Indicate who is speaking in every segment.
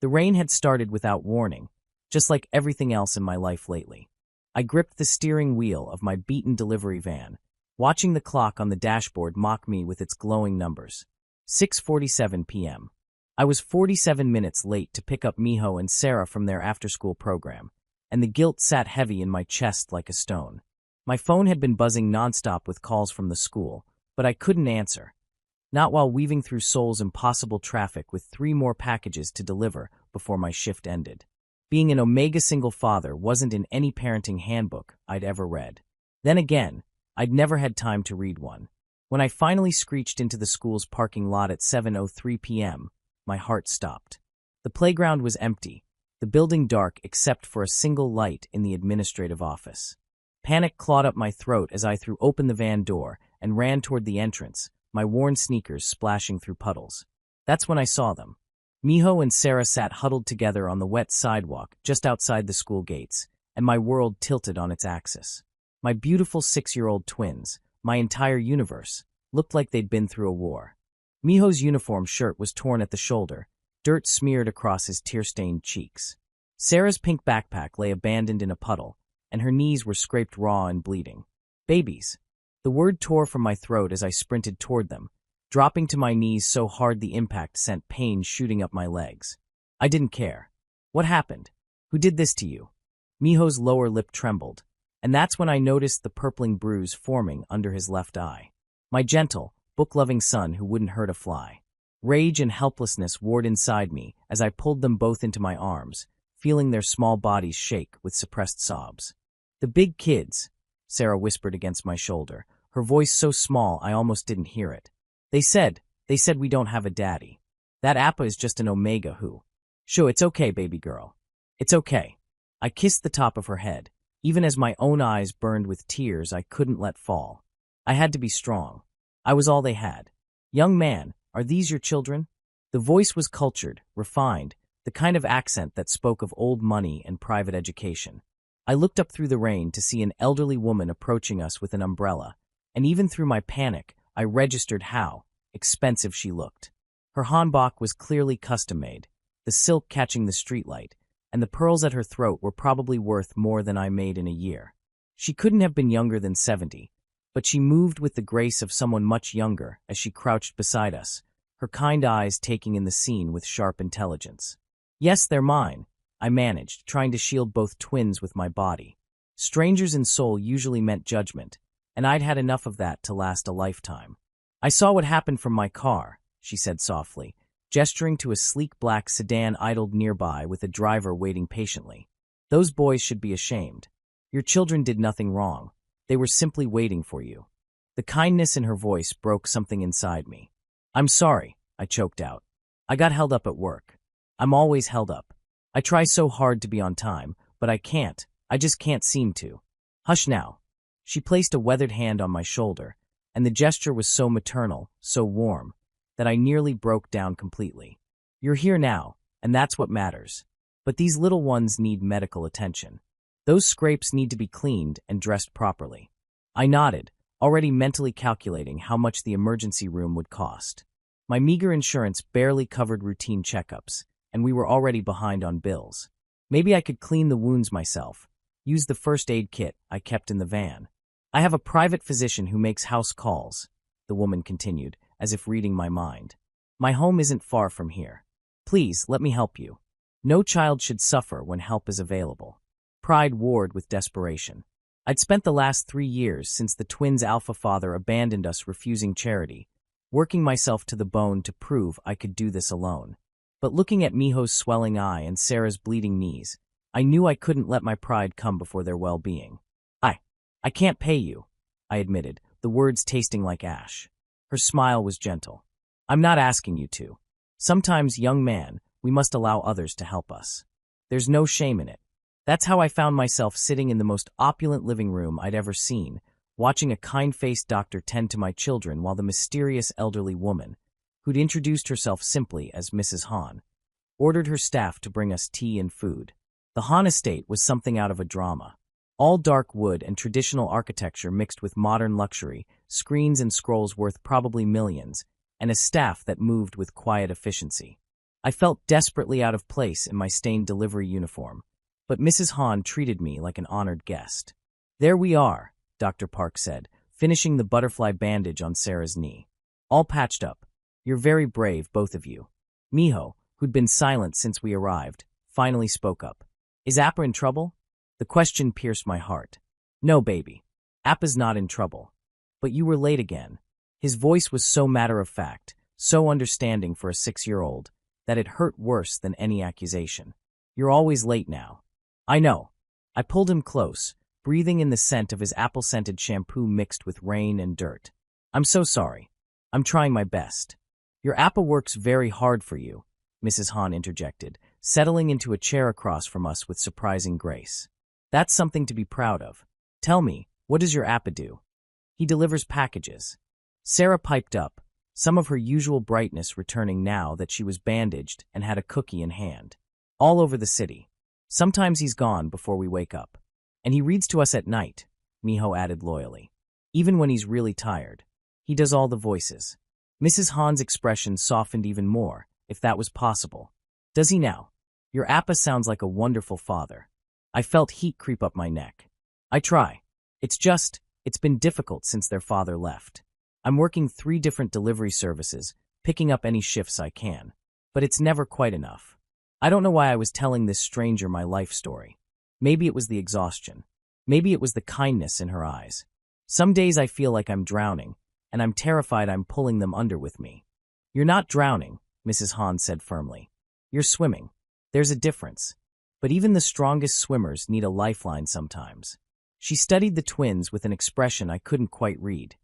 Speaker 1: The rain had started without warning, just like everything else in my life lately. I gripped the steering wheel of my beaten delivery van, watching the clock on the dashboard mock me with its glowing numbers. 6:47 p.m. I was 47 minutes late to pick up Miho and Sarah from their after-school program, and the guilt sat heavy in my chest like a stone. My phone had been buzzing nonstop with calls from the school, but I couldn't answer. Not while weaving through Seoul's impossible traffic with 3 more packages to deliver before my shift ended. Being an Omega single father wasn't in any parenting handbook I'd ever read. Then again, I'd never had time to read one. When I finally screeched into the school's parking lot at 7:03 p.m., my heart stopped. The playground was empty, the building dark except for a single light in the administrative office. Panic clawed up my throat as I threw open the van door and ran toward the entrance, my worn sneakers splashing through puddles. That's when I saw them. Miho and Sarah sat huddled together on the wet sidewalk just outside the school gates, and my world tilted on its axis. My beautiful 6-year-old twins, my entire universe, looked like they'd been through a war. Miho's uniform shirt was torn at the shoulder, dirt smeared across his tear-stained cheeks. Sarah's pink backpack lay abandoned in a puddle, and her knees were scraped raw and bleeding. Babies. The word tore from my throat as I sprinted toward them, dropping to my knees so hard the impact sent pain shooting up my legs. I didn't care. What happened? Who did this to you? Miho's lower lip trembled, and that's when I noticed the purpling bruise forming under his left eye. My gentle, book-loving son who wouldn't hurt a fly. Rage and helplessness warred inside me as I pulled them both into my arms, feeling their small bodies shake with suppressed sobs. The big kids, Sarah whispered against my shoulder, her voice so small I almost didn't hear it. They said we don't have a daddy. That Appa is just an Omega who. Sure, it's okay, baby girl. It's okay. I kissed the top of her head, even as my own eyes burned with tears I couldn't let fall. I had to be strong. I was all they had. Young man, are these your children? The voice was cultured, refined, the kind of accent that spoke of old money and private education. I looked up through the rain to see an elderly woman approaching us with an umbrella, and even through my panic, I registered how expensive she looked. Her hanbok was clearly custom-made, the silk catching the streetlight, and the pearls at her throat were probably worth more than I made in a year. She couldn't have been younger than 70, but she moved with the grace of someone much younger as she crouched beside us, her kind eyes taking in the scene with sharp intelligence. Yes, they're mine, I managed, trying to shield both twins with my body. Strangers in Seoul usually meant judgment, and I'd had enough of that to last a lifetime. I saw what happened from my car, she said softly, gesturing to a sleek black sedan idled nearby with a driver waiting patiently. Those boys should be ashamed. Your children did nothing wrong. They were simply waiting for you. The kindness in her voice broke something inside me. I'm sorry, I choked out. I got held up at work. I'm always held up. I try so hard to be on time, but I can't. I just can't seem to. Hush now. She placed a weathered hand on my shoulder, and the gesture was so maternal, so warm, that I nearly broke down completely. You're here now, and that's what matters. But these little ones need medical attention. Those scrapes need to be cleaned and dressed properly. I nodded, already mentally calculating how much the emergency room would cost. My meager insurance barely covered routine checkups, and we were already behind on bills. Maybe I could clean the wounds myself, use the first aid kit I kept in the van. I have a private physician who makes house calls, the woman continued, as if reading my mind. My home isn't far from here. Please, let me help you. No child should suffer when help is available. Pride warred with desperation. I'd spent the last 3 years since the twins' alpha father abandoned us refusing charity, working myself to the bone to prove I could do this alone. But looking at Miho's swelling eye and Sarah's bleeding knees, I knew I couldn't let my pride come before their well-being. I can't pay you, I admitted, the words tasting like ash. Her smile was gentle. I'm not asking you to. Sometimes, young man, we must allow others to help us. There's no shame in it. That's how I found myself sitting in the most opulent living room I'd ever seen, watching a kind-faced doctor tend to my children while the mysterious elderly woman, who'd introduced herself simply as Mrs. Han, ordered her staff to bring us tea and food. The Han estate was something out of a drama. All dark wood and traditional architecture mixed with modern luxury, screens and scrolls worth probably millions, and a staff that moved with quiet efficiency. I felt desperately out of place in my stained delivery uniform, but Mrs. Han treated me like an honored guest. "There we are," Dr. Park said, finishing the butterfly bandage on Sarah's knee. "All patched up. You're very brave, both of you." Miho, who'd been silent since we arrived, finally spoke up. "Is Appa in trouble?" The question pierced my heart. "No, baby. Appa's not in trouble. But you were late again." His voice was so matter-of-fact, so understanding for a 6-year-old, that it hurt worse than any accusation. "You're always late now." "I know." I pulled him close, breathing in the scent of his apple-scented shampoo mixed with rain and dirt. "I'm so sorry. I'm trying my best." "Your Appa works very hard for you," Mrs. Han interjected, settling into a chair across from us with surprising grace. "That's something to be proud of. Tell me, what does your Appa do?" "He delivers packages." Sarah piped up, some of her usual brightness returning now that she was bandaged and had a cookie in hand. "All over the city. Sometimes he's gone before we wake up. And he reads to us at night," Miho added loyally. "Even when he's really tired. He does all the voices." Mrs. Han's expression softened even more, if that was possible. "Does he now? Your Appa sounds like a wonderful father." I felt heat creep up my neck. "I try. It's been difficult since their father left. I'm working 3 different delivery services, picking up any shifts I can. But it's never quite enough. I don't know why I was telling this stranger my life story. Maybe it was the exhaustion. Maybe it was the kindness in her eyes. Some days I feel like I'm drowning, and I'm terrified I'm pulling them under with me." "You're not drowning," Mrs. Han said firmly. "You're swimming. There's a difference. But even the strongest swimmers need a lifeline sometimes." She studied the twins with an expression I couldn't quite read.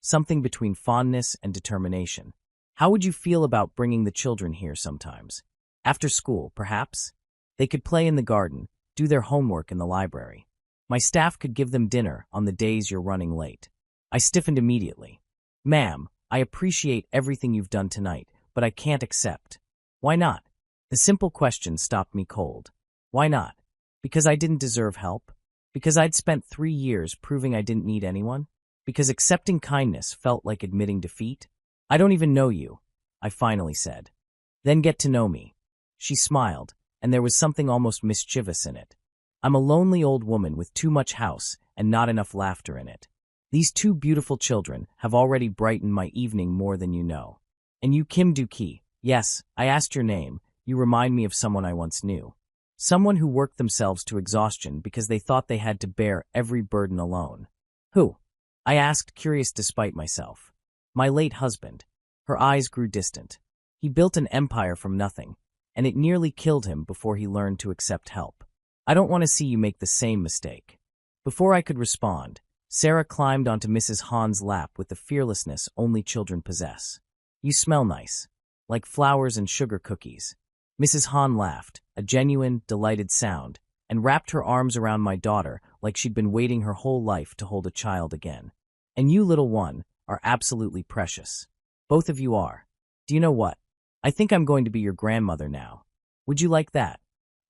Speaker 1: Something between fondness and determination. "How would you feel about bringing the children here sometimes? After school, perhaps? They could play in the garden, do their homework in the library. My staff could give them dinner on the days you're running late." I stiffened immediately. "Ma'am, I appreciate everything you've done tonight, but I can't accept." "Why not?" The simple question stopped me cold. Why not? Because I didn't deserve help? Because I'd spent 3 years proving I didn't need anyone? Because accepting kindness felt like admitting defeat? "I don't even know you," I finally said. "Then get to know me." She smiled, and there was something almost mischievous in it. "I'm a lonely old woman with too much house and not enough laughter in it. These 2 beautiful children have already brightened my evening more than you know. And you, Kim Du-ki, yes, I asked your name, you remind me of someone I once knew. Someone who worked themselves to exhaustion because they thought they had to bear every burden alone." "Who?" I asked, curious despite myself. "My late husband." Her eyes grew distant. "He built an empire from nothing, and it nearly killed him before he learned to accept help. I don't want to see you make the same mistake." Before I could respond, Sarah climbed onto Mrs. Han's lap with the fearlessness only children possess. "You smell nice. Like flowers and sugar cookies." Mrs. Han laughed, a genuine, delighted sound, and wrapped her arms around my daughter like she'd been waiting her whole life to hold a child again. "And you, little one, are absolutely precious. Both of you are. Do you know what? I think I'm going to be your grandmother now. Would you like that?"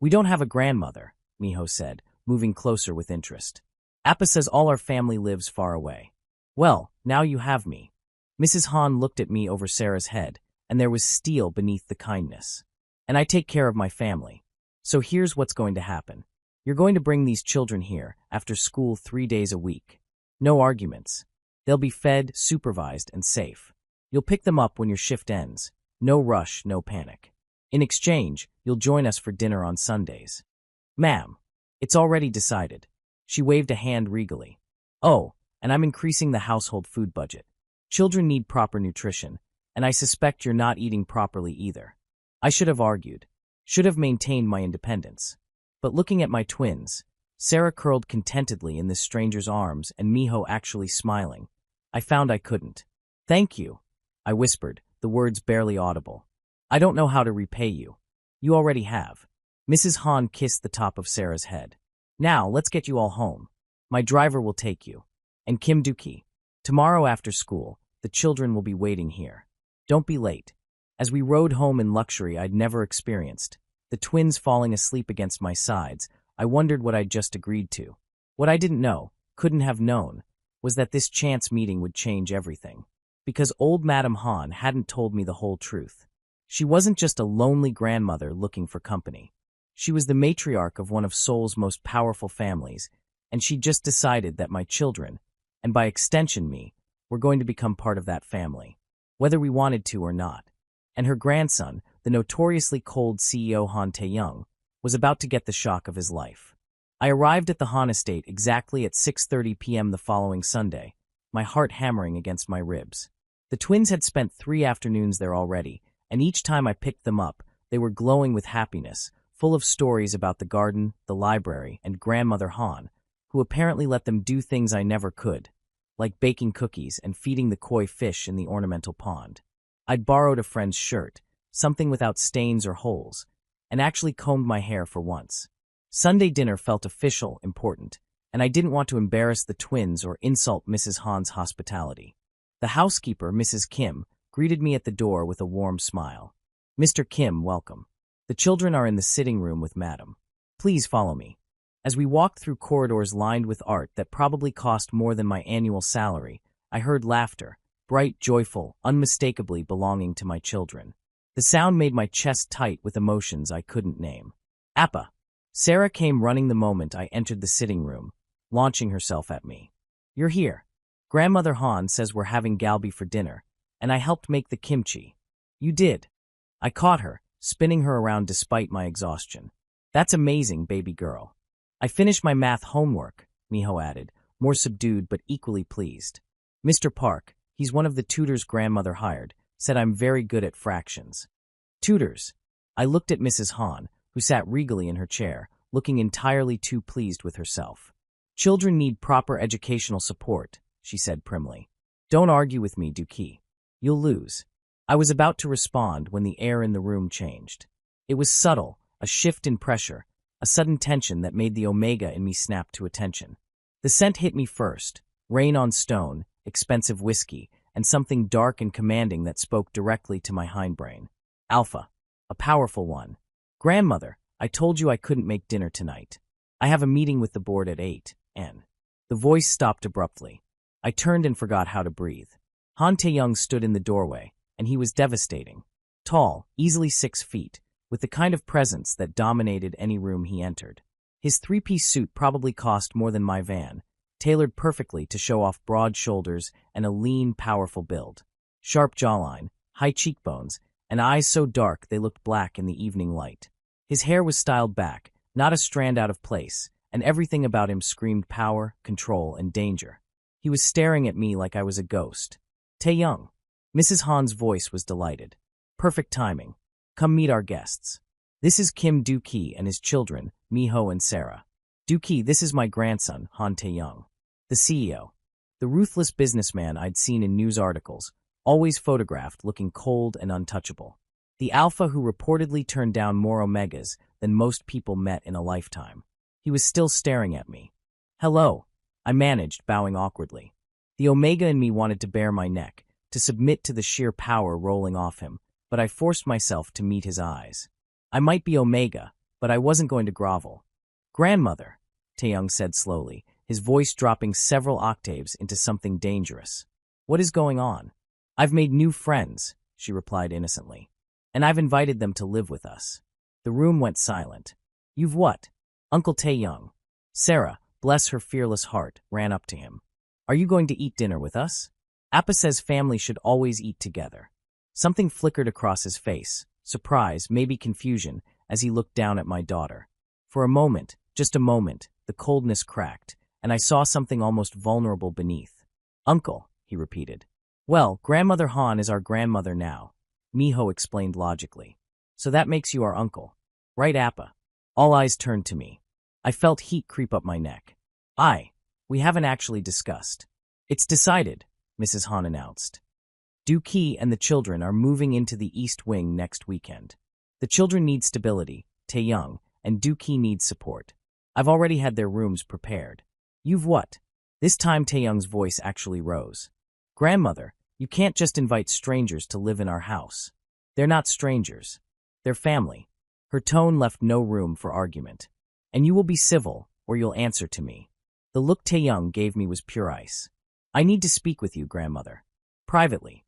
Speaker 1: "We don't have a grandmother," Miho said, moving closer with interest. "Appa says all our family lives far away." "Well, now you have me." Mrs. Han looked at me over Sarah's head, and there was steel beneath the kindness. "And I take care of my family. So here's what's going to happen. You're going to bring these children here after school 3 days a week. No arguments. They'll be fed, supervised, and safe. You'll pick them up when your shift ends. No rush, no panic. In exchange, you'll join us for dinner on Sundays." "Ma'am, it's already decided." She waved a hand regally. "Oh, and I'm increasing the household food budget. Children need proper nutrition, and I suspect you're not eating properly either." I should have argued, should have maintained my independence. But looking at my twins, Sarah curled contentedly in this stranger's arms and Miho actually smiling, I found I couldn't. "Thank you," I whispered, the words barely audible. "I don't know how to repay you. You already have." Mrs. Han kissed the top of Sarah's head. "Now, let's get you all home. My driver will take you. And Kim Du-ki, tomorrow after school, the children will be waiting here. Don't be late." As we rode home in luxury I'd never experienced, the twins falling asleep against my sides, I wondered what I'd just agreed to. What I didn't know, couldn't have known, was that this chance meeting would change everything. Because old Madame Han hadn't told me the whole truth. She wasn't just a lonely grandmother looking for company. She was the matriarch of one of Seoul's most powerful families, and she just decided that my children, and by extension me, were going to become part of that family, whether we wanted to or not. And her grandson, the notoriously cold CEO Han Tae-young, was about to get the shock of his life. I arrived at the Han estate exactly at 6:30 p.m. the following Sunday, my heart hammering against my ribs. The twins had spent 3 afternoons there already, and each time I picked them up, they were glowing with happiness, full of stories about the garden, the library, and grandmother Han, who apparently let them do things I never could, like baking cookies and feeding the koi fish in the ornamental pond. I'd borrowed a friend's shirt, something without stains or holes, and actually combed my hair for once. Sunday dinner felt official, important, and I didn't want to embarrass the twins or insult Mrs. Han's hospitality. The housekeeper, Mrs. Kim, greeted me at the door with a warm smile. "Mr. Kim, welcome. The children are in the sitting room with Madam. Please follow me." As we walked through corridors lined with art that probably cost more than my annual salary, I heard laughter, bright, joyful, unmistakably belonging to my children. The sound made my chest tight with emotions I couldn't name. "Appa!" Sarah came running the moment I entered the sitting room, launching herself at me. "You're here. Grandmother Han says we're having galbi for dinner, and I helped make the kimchi." "You did." I caught her, spinning her around despite my exhaustion. "That's amazing, baby girl." "I finished my math homework," Miho added, more subdued but equally pleased. "Mr. Park, he's one of the tutors grandmother hired, said I'm very good at fractions." "Tutors?" I looked at Mrs. Han, who sat regally in her chair, looking entirely too pleased with herself. "Children need proper educational support," she said primly. "Don't argue with me, Duki. You'll lose." I was about to respond when the air in the room changed. It was subtle, a shift in pressure, a sudden tension that made the omega in me snap to attention. The scent hit me first, rain on stone, expensive whiskey, and something dark and commanding that spoke directly to my hindbrain. Alpha, a powerful one. "Grandmother, I told you I couldn't make dinner tonight. I have a meeting with the board at 8, and..." The voice stopped abruptly. I turned and forgot how to breathe. Han Tae-young stood in the doorway, and he was devastating. Tall, easily 6 feet, with the kind of presence that dominated any room he entered. His 3-piece suit probably cost more than my van, tailored perfectly to show off broad shoulders and a lean, powerful build. Sharp jawline, high cheekbones, and eyes so dark they looked black in the evening light. His hair was styled back, not a strand out of place, and everything about him screamed power, control, and danger. He was staring at me like I was a ghost. "Tae-young." Mrs. Han's voice was delighted. "Perfect timing. Come meet our guests. This is Kim Duki and his children, Miho and Sarah. Duki, this is my grandson, Han Tae-young." The CEO. The ruthless businessman I'd seen in news articles, always photographed looking cold and untouchable. The alpha who reportedly turned down more omegas than most people met in a lifetime. He was still staring at me. "Hello," I managed, bowing awkwardly. The omega in me wanted to bare my neck, to submit to the sheer power rolling off him, but I forced myself to meet his eyes. I might be omega, but I wasn't going to grovel. "Grandmother," Tae-young said slowly, his voice dropping several octaves into something dangerous. "What is going on?" "I've made new friends," she replied innocently. "And I've invited them to live with us." The room went silent. "You've what?" Uncle Tae-young. Sarah, bless her fearless heart, ran up to him. "Are you going to eat dinner with us?" "Appa says family should always eat together." Something flickered across his face, surprise, maybe confusion, as he looked down at my daughter. For a moment, just a moment, the coldness cracked, and I saw something almost vulnerable beneath. "Uncle," he repeated. "Well, Grandmother Han is our grandmother now," Miho explained logically. "So that makes you our uncle. Right, Appa?" All eyes turned to me. I felt heat creep up my neck. We haven't actually discussed." "It's decided," Mrs. Han announced. Duki and the children are moving into the East Wing next weekend. The children need stability, Tae-young, and Duki needs support. I've already had their rooms prepared. "You've what?" This time Tae-young's voice actually rose. "Grandmother, you can't just invite strangers to live in our house. They're not strangers. They're family." Her tone left no room for argument. "And you will be civil, or you'll answer to me." The look Tae-young gave me was pure ice. "I need to speak with you, Grandmother. Privately.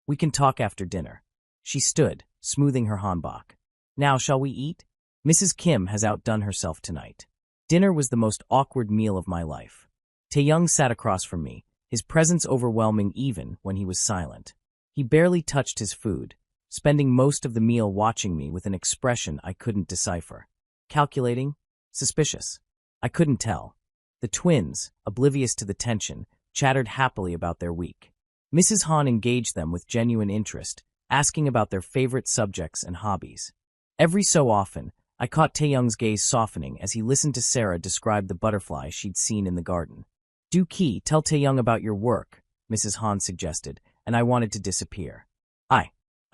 Speaker 1: We can talk after dinner." She stood, smoothing her hanbok. Now shall we eat? Mrs. Kim has outdone herself tonight. Dinner was the most awkward meal of my life. Taeyong sat across from me, his presence overwhelming even when he was silent. He barely touched his food, spending most of the meal watching me with an expression I couldn't decipher. Calculating? Suspicious? I couldn't tell. The twins, oblivious to the tension, chattered happily about their week. Mrs. Han engaged them with genuine interest, asking about their favorite subjects and hobbies. Every so often, I caught Taeyong's gaze softening as he listened to Sarah describe the butterfly she'd seen in the garden. "Do-ki, tell Taeyong about your work," Mrs. Han suggested, and I wanted to disappear.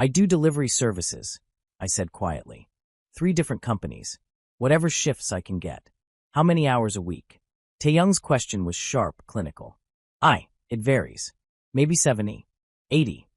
Speaker 1: I do delivery services," I said quietly. 3 different companies. Whatever shifts I can get. How many hours a week? Taeyong's question was sharp, clinical. It varies. Maybe 70. 80.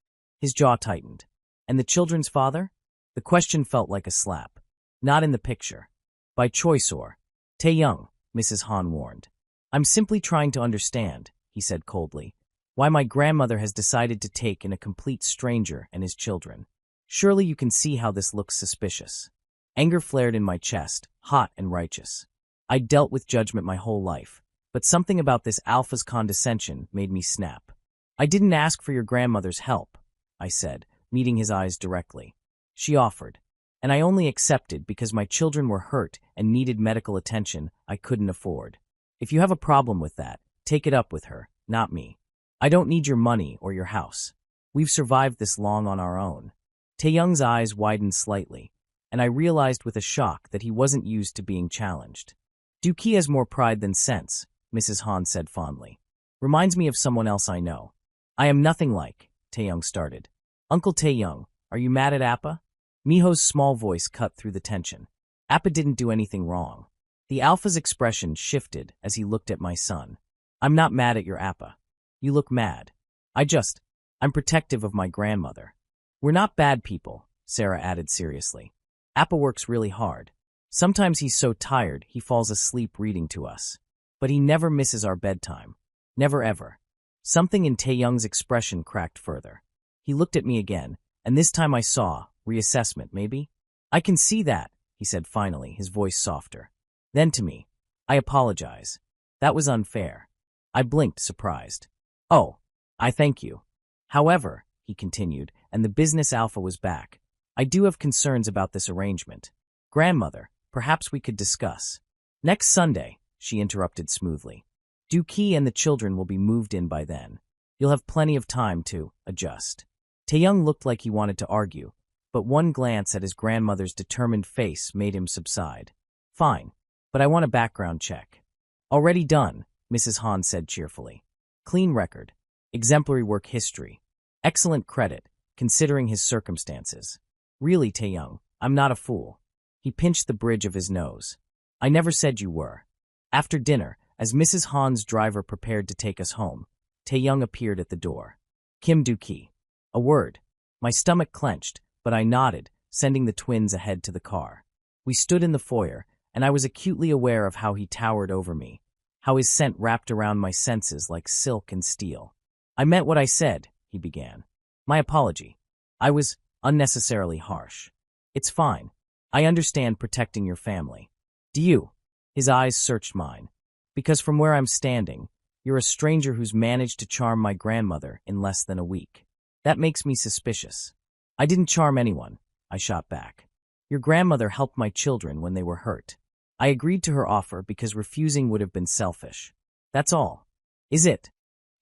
Speaker 1: His jaw tightened. And the children's father? The question felt like a slap. Not in the picture. By choice or... Taeyong, Mrs. Han warned. "I'm simply trying to understand," he said coldly, "why my grandmother has decided to take in a complete stranger and his children. Surely you can see how this looks suspicious." Anger flared in my chest, hot and righteous. I'd dealt with judgment my whole life, but something about this alpha's condescension made me snap. "I didn't ask for your grandmother's help," I said, meeting his eyes directly. "She offered, and I only accepted because my children were hurt and needed medical attention I couldn't afford. If you have a problem with that, take it up with her, not me. I don't need your money or your house. We've survived this long on our own." Taeyong's eyes widened slightly, and I realized with a shock that he wasn't used to being challenged. "Do-ki has more pride than sense," Mrs. Han said fondly. "Reminds me of someone else I know." "I am nothing like," Taeyong started. "Uncle Taeyong, are you mad at Appa?" Miho's small voice cut through the tension. "Appa didn't do anything wrong." The alpha's expression shifted as he looked at my son. "I'm not mad at your Appa. You look mad. I'm protective of my grandmother." "We're not bad people," Sarah added seriously. "Appa works really hard. Sometimes he's so tired he falls asleep reading to us. But he never misses our bedtime. Never ever." Something in Taeyong's expression cracked further. He looked at me again, and this time I saw, reassessment maybe? "I can see that," he said finally, his voice softer. Then to me, "I apologize. That was unfair." I blinked, surprised. "Oh, I thank you. However," he continued, and the business alpha was back, "I do have concerns about this arrangement. Grandmother, perhaps we could discuss." "Next Sunday," she interrupted smoothly. "Do-ki and the children will be moved in by then. You'll have plenty of time to adjust." Taeyong looked like he wanted to argue, but one glance at his grandmother's determined face made him subside. "Fine, but I want a background check." "Already done," Mrs. Han said cheerfully. "Clean record. Exemplary work history. Excellent credit, considering his circumstances. Really, Taeyong, I'm not a fool." He pinched the bridge of his nose. "I never said you were." After dinner, as Mrs. Han's driver prepared to take us home, Taeyong appeared at the door. "Kim Do-ki." A word. My stomach clenched, but I nodded, sending the twins ahead to the car. We stood in the foyer, and I was acutely aware of how he towered over me, how his scent wrapped around my senses like silk and steel. "I meant what I said," he began. "My apology. I was unnecessarily harsh. It's fine. I understand protecting your family. Do you?" His eyes searched mine. "Because from where I'm standing, you're a stranger who's managed to charm my grandmother in less than a week. That makes me suspicious." "I didn't charm anyone," I shot back. "Your grandmother helped my children when they were hurt. I agreed to her offer because refusing would have been selfish. That's all." "Is it?"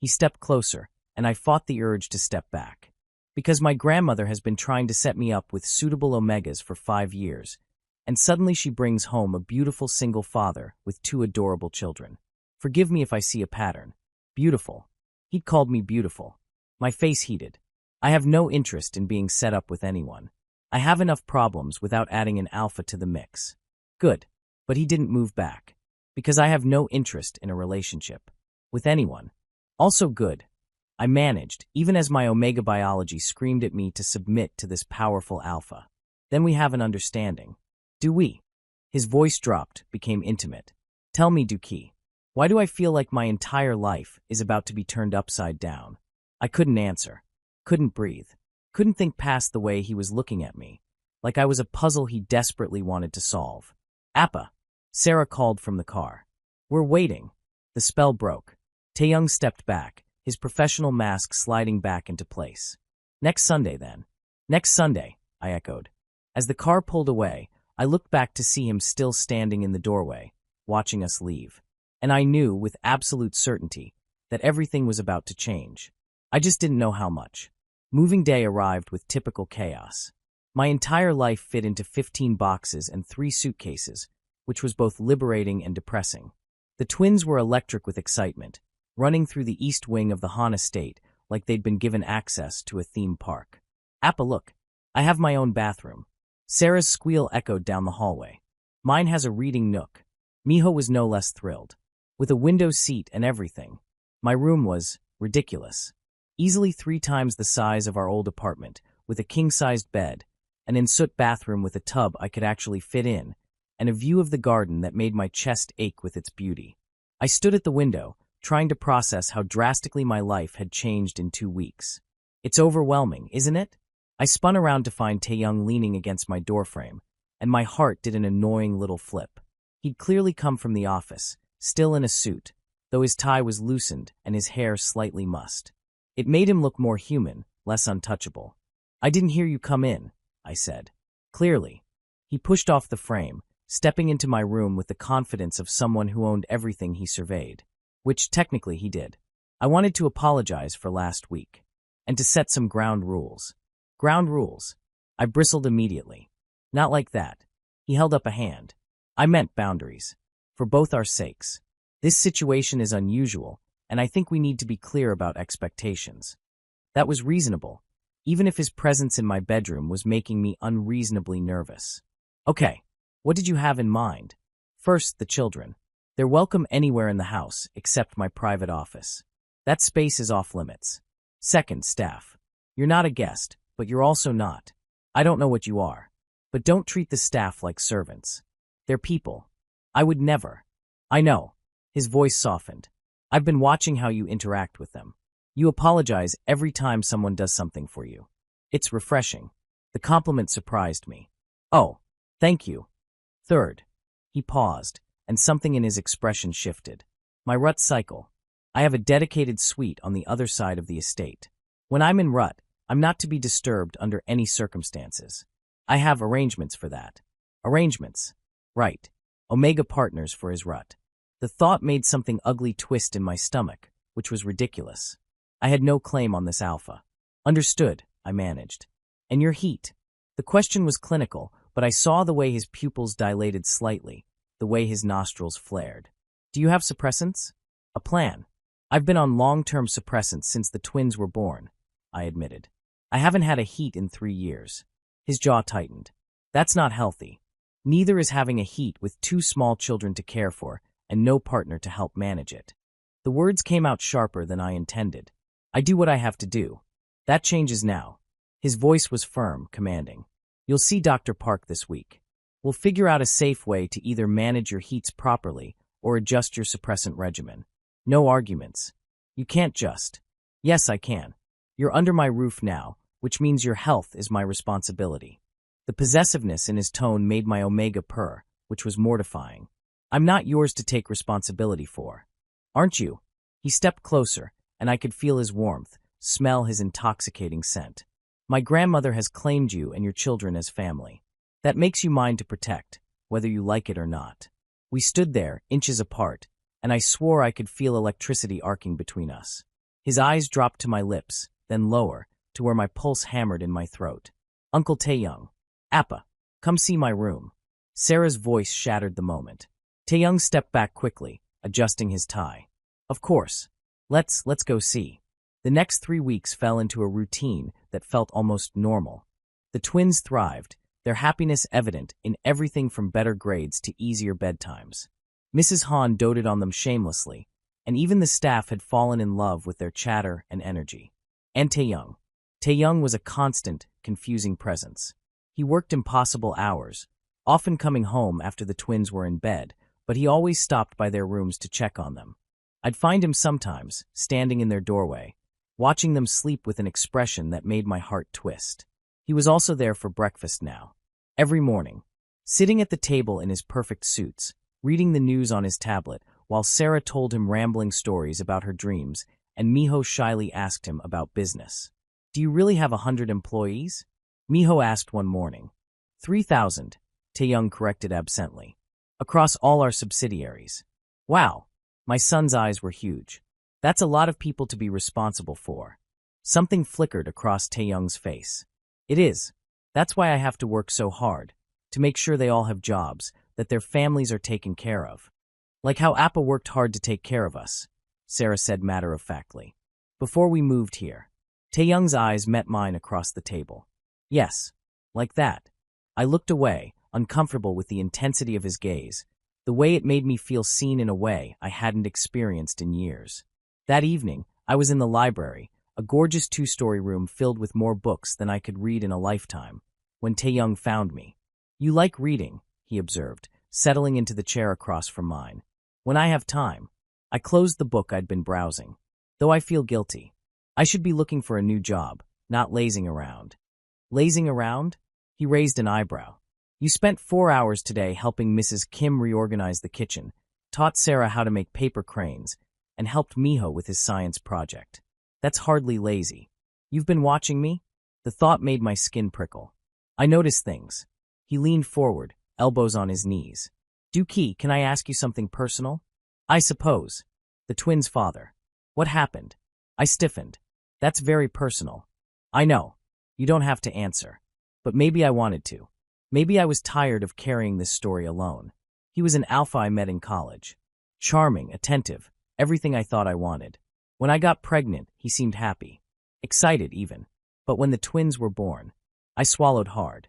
Speaker 1: He stepped closer, and I fought the urge to step back. "Because my grandmother has been trying to set me up with suitable omegas for 5 years, and suddenly she brings home a beautiful single father with 2 adorable children. Forgive me if I see a pattern. Beautiful." He'd called me beautiful. My face heated. "I have no interest in being set up with anyone. I have enough problems without adding an alpha to the mix." "Good." But he didn't move back. "Because I have no interest in a relationship. With anyone." "Also good." I managed, even as my omega biology screamed at me to submit to this powerful alpha. "Then we have an understanding." "Do we?" His voice dropped, became intimate. "Tell me, Do-ki, why do I feel like my entire life is about to be turned upside down?" I couldn't answer. Couldn't breathe. Couldn't think past the way he was looking at me, like I was a puzzle he desperately wanted to solve. Appa, Sarah called from the car. We're waiting. The spell broke. Taeyoung stepped back, his professional mask sliding back into place. Next Sunday, then. Next Sunday, I echoed. As the car pulled away, I looked back to see him still standing in the doorway, watching us leave. And I knew, with absolute certainty, that everything was about to change. I just didn't know how much. Moving day arrived with typical chaos. My entire life fit into 15 boxes and 3 suitcases, which was both liberating and depressing. The twins were electric with excitement, running through the east wing of the Han estate like they'd been given access to a theme park. Appa, look, I have my own bathroom. Sarah's squeal echoed down the hallway. Mine has a reading nook. Miho was no less thrilled. With a window seat and everything. My room was ridiculous. Easily 3 times the size of our old apartment, with a king-sized bed, an en-suite bathroom with a tub I could actually fit in, and a view of the garden that made my chest ache with its beauty. I stood at the window, trying to process how drastically my life had changed in 2 weeks. It's overwhelming, isn't it? I spun around to find Taeyoung leaning against my doorframe, and my heart did an annoying little flip. He'd clearly come from the office, still in a suit, though his tie was loosened and his hair slightly mussed. It made him look more human, less untouchable. I didn't hear you come in, I said. Clearly. He pushed off the frame, stepping into my room with the confidence of someone who owned everything he surveyed. Which technically he did. I wanted to apologize for last week, and to set some ground rules. Ground rules. I bristled immediately. Not like that. He held up a hand. I meant boundaries. For both our sakes. This situation is unusual, and I think we need to be clear about expectations. That was reasonable, even if his presence in my bedroom was making me unreasonably nervous. Okay, what did you have in mind? First, the children. They're welcome anywhere in the house, except my private office. That space is off limits. Second, staff. You're not a guest, but you're also not. I don't know what you are. But don't treat the staff like servants. They're people. I would never. I know. His voice softened. I've been watching how you interact with them. You apologize every time someone does something for you. It's refreshing. The compliment surprised me. Oh, thank you. Third. He paused, and something in his expression shifted. My rut cycle. I have a dedicated suite on the other side of the estate. When I'm in rut, I'm not to be disturbed under any circumstances. I have arrangements for that. Arrangements. Right. Omega partners for his rut. The thought made something ugly twist in my stomach, which was ridiculous. I had no claim on this alpha. Understood, I managed. And your heat? The question was clinical, but I saw the way his pupils dilated slightly, the way his nostrils flared. Do you have suppressants? A plan. I've been on long-term suppressants since the twins were born, I admitted. I haven't had a heat in 3 years. His jaw tightened. That's not healthy. Neither is having a heat with 2 small children to care for and no partner to help manage it. The words came out sharper than I intended. I do what I have to do. That changes now. His voice was firm, commanding. You'll see Dr. Park this week. We'll figure out a safe way to either manage your heats properly or adjust your suppressant regimen. No arguments. You can't just. Yes, I can. You're under my roof now, which means your health is my responsibility. The possessiveness in his tone made my omega purr, which was mortifying. I'm not yours to take responsibility for. Aren't you? He stepped closer, and I could feel his warmth, smell his intoxicating scent. My grandmother has claimed you and your children as family. That makes you mine to protect, whether you like it or not. We stood there, inches apart, and I swore I could feel electricity arcing between us. His eyes dropped to my lips, then lower, to where my pulse hammered in my throat. Uncle Taeyoung. Appa, come see my room. Sarah's voice shattered the moment. Taeyoung stepped back quickly, adjusting his tie. Of course. Let's go see. The next 3 weeks fell into a routine that felt almost normal. The twins thrived, their happiness evident in everything from better grades to easier bedtimes. Mrs. Han doted on them shamelessly, and even the staff had fallen in love with their chatter and energy. And Taeyoung. Taeyoung was a constant, confusing presence. He worked impossible hours, often coming home after the twins were in bed, but he always stopped by their rooms to check on them. I'd find him sometimes, standing in their doorway, watching them sleep with an expression that made my heart twist. He was also there for breakfast now. Every morning, sitting at the table in his perfect suits, reading the news on his tablet, while Sarah told him rambling stories about her dreams, and Miho shyly asked him about business. "Do you really have 100 employees?" Miho asked one morning. 3,000, Taeyoung corrected absently. "Across all our subsidiaries." "Wow." My son's eyes were huge. "That's a lot of people to be responsible for." Something flickered across Taeyoung's face. "It is. That's why I have to work so hard, to make sure they all have jobs, that their families are taken care of. Like how Appa worked hard to take care of us," Sarah said matter-of-factly. "Before we moved here." Taeyoung's eyes met mine across the table. "Yes, like that." I looked away, uncomfortable with the intensity of his gaze, the way it made me feel seen in a way I hadn't experienced in years. That evening, I was in the library, a gorgeous 2-story room filled with more books than I could read in a lifetime, when Taeyoung found me. "You like reading," he observed, settling into the chair across from mine. "When I have time." I closed the book I'd been browsing. Though I feel guilty. I should be looking for a new job, not lazing around. Lazing around? He raised an eyebrow. "You spent 4 hours today helping Mrs. Kim reorganize the kitchen, taught Sarah how to make paper cranes, and helped Miho with his science project. That's hardly lazy. You've been watching me?" The thought made my skin prickle. I noticed things. He leaned forward, elbows on his knees. "Dookie, can I ask you something personal?" "I suppose." The twins' father. "What happened?" I stiffened. "That's very personal." "I know. You don't have to answer. But maybe I wanted to. Maybe I was tired of carrying this story alone. He was an alpha I met in college. Charming, attentive, everything I thought I wanted. When I got pregnant, he seemed happy. Excited, even. But when the twins were born, I swallowed hard.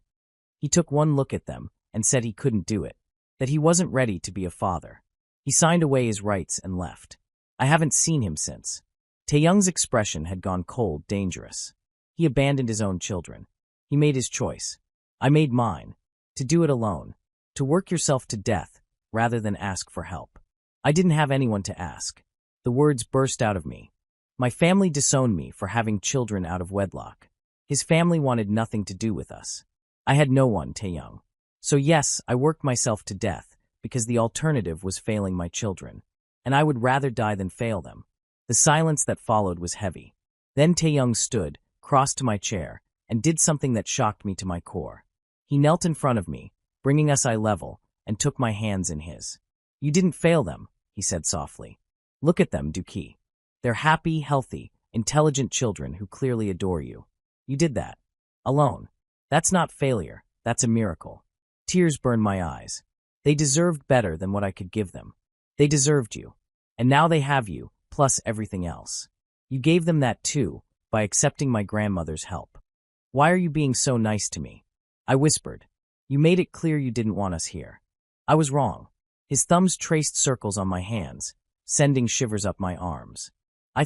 Speaker 1: He took one look at them and said he couldn't do it, that he wasn't ready to be a father. He signed away his rights and left. I haven't seen him since." Taeyoung's expression had gone cold, dangerous. He abandoned his own children. He made his choice. I made mine. To do it alone. To work yourself to death, rather than ask for help. I didn't have anyone to ask. The words burst out of me. My family disowned me for having children out of wedlock. His family wanted nothing to do with us. I had no one, Taeyoung. So yes, I worked myself to death, because the alternative was failing my children. And I would rather die than fail them. The silence that followed was heavy. Then Taeyoung stood, crossed to my chair, and did something that shocked me to my core. He knelt in front of me, bringing us eye level, and took my hands in his. "You didn't fail them," he said softly. "Look at them, Dookie. They're happy, healthy, intelligent children who clearly adore you. You did that. Alone. That's not failure, that's a miracle." Tears burned my eyes. They deserved better than what I could give them. They deserved you. And now they have you, plus everything else. You gave them that too, by accepting my grandmother's help. Why are you being so nice to me? I whispered. You made it clear you didn't want us here. I was wrong. His thumbs traced circles on my hands, sending shivers up my arms. I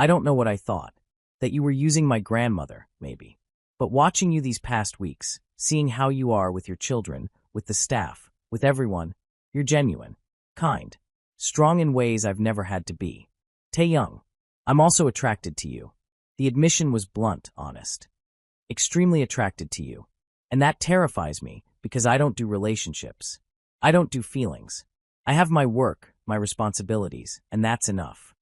Speaker 1: don't know what I thought, that you were using my grandmother, maybe. But watching you these past weeks, seeing how you are with your children, with the staff, with everyone, you're genuine, kind, strong in ways I've never had to be. Taeyoung, I'm also attracted to you. The admission was blunt, honest. Extremely attracted to you. And that terrifies me, because I don't do relationships. I don't do feelings. I have my work, my responsibilities, and that's enough.